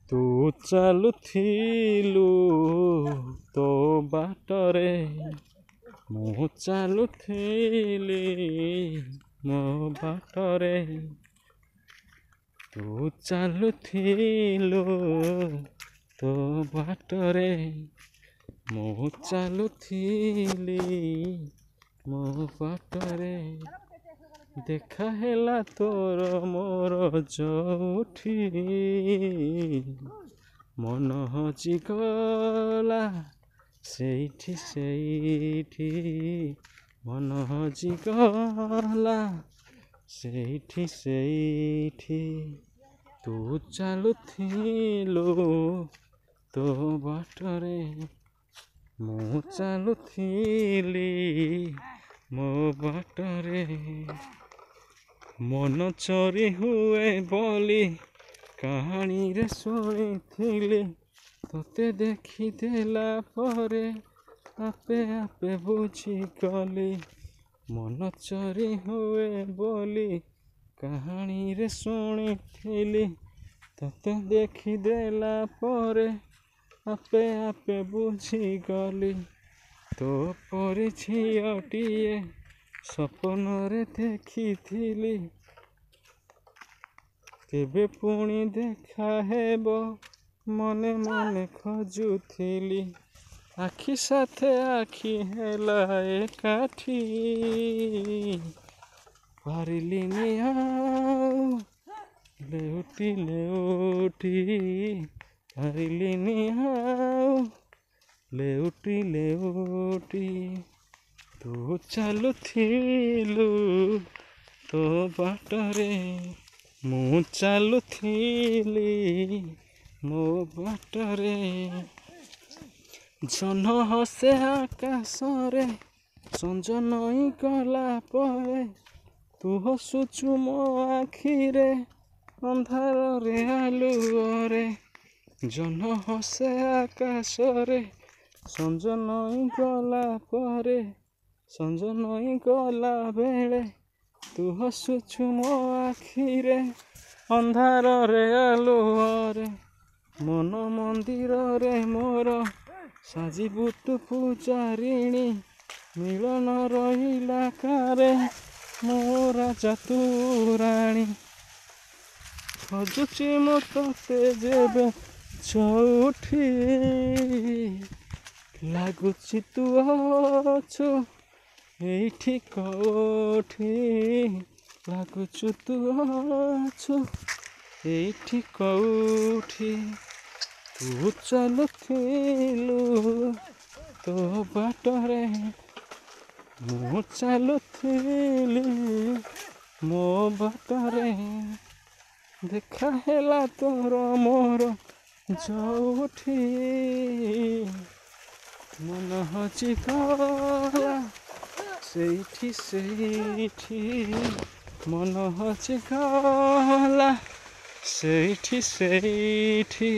ତୁ ଚାଲୁଥିଲୁ ତୋ ବାଟରେ, ମୁଁ ଚାଲୁଥିଲି ମୋ ବାଟରେ। ତୁ ଚାଲୁଥିଲୁ ତୋ ବାଟରେ, ମୁଁ ଚାଲୁଥିଲି ମୋ ବାଟରେ। ଦେଖା ହେଲା ତୋର ମୋର ଯୋଉଠି, ମନ ହଜିଗଲା ସେଇଠି ସେଇଠି, ମନ ହଜିଗଲା ସେଇଠି ସେଇଠି। ତୁ ଚାଲୁଥିଲୁ ତୋ ବାଟରେ, ମୁଁ ଚାଲୁଥିଲି ମୋ ବାଟରେ। ମନ ଚୋରି ହୁଏ ବୋଲି କାହାଣୀରେ ଶୁଣିଥିଲି, ତୋତେ ଦେଖିଦେଲା ପରେ ଆପେ ଆପେ ବୁଝିଗଲି। ମନ ଚୋରି ହୁଏ ବୋଲି କାହାଣୀରେ ଶୁଣିଥିଲି, ତୋତେ ଦେଖିଦେଲା ପରେ ଆପେ ଆପେ ବୁଝିଗଲି। ତୋ ପରି ଝିଅଟିଏ ସପନରେ ଦେଖିଥିଲି, କେବେ ପୁଣି ଦେଖା ହେବ ମନେ ମନେ ଖୋଜୁଥିଲି। ଆଖି ସାଥେ ଆଖି ହେଲା ଏକାଠି, ପାରିଲିନି ଆଉ ଲେଉଟି ଲେଉଟି, ପାରିଲିନି ଆଉ ଲେଉଟି ଲେଉଟି। ତୁ ଚାଲୁଥିଲୁ ତୋ ବାଟରେ, ମୁଁ ଚାଲୁଥିଲି ମୋ ବାଟରେ। ଜହ୍ନ ହସେ ଆକାଶରେ ସଞ୍ଜ ନଇଁ ଗଲା ପରେ, ତୁ ହସୁଛୁ ମୋ ଆଖିରେ ଅନ୍ଧାରରେ ଆଲୁଅରେ। ଜହ୍ନ ହସେ ଆକାଶରେ ସଞ୍ଜ ନଇଁ ଗଲା ପରେ, ସଞ୍ଜ ନଇଁ ଗଲା ବେଳେ, ତୁ ହସୁଛୁ ମୋ ଆଖିରେ ଅନ୍ଧାରରେ ଆଲୁଅରେ। ମନ ମନ୍ଦିରରେ ମୋର ସାଜିବୁ ତୁ ପୂଜାରିଣୀ, ମିଳନ ରହିଲା କାରେ ମୋ ରାଜା ତୁ ରାଣୀ। ଖୋଜୁଛି ମୁଁ ତୋତେ ଯେବେ ଯୋଉଠି, ଲାଗୁଛି ତୁ ଅଛୁ ଏଇଠି କୋଉଠି, ଲାଗୁଛୁ ତୁ ଅଛୁ ଏଇଠି କୋଉଠି। ତୁ ଚାଲୁଥିଲୁ ତୋ ବାଟରେ, ମୁଁ ଚାଲୁଥିଲି ମୋ ବାଟରେ। ଦେଖା ହେଲା ତୋର ମୋର ଯୋଉଠି, ମନ ହଜିଗଲା ସେଇଠି ସେଇଠି, ମନ ହଜିଗଲା ସେଇଠି ସେଇଠି।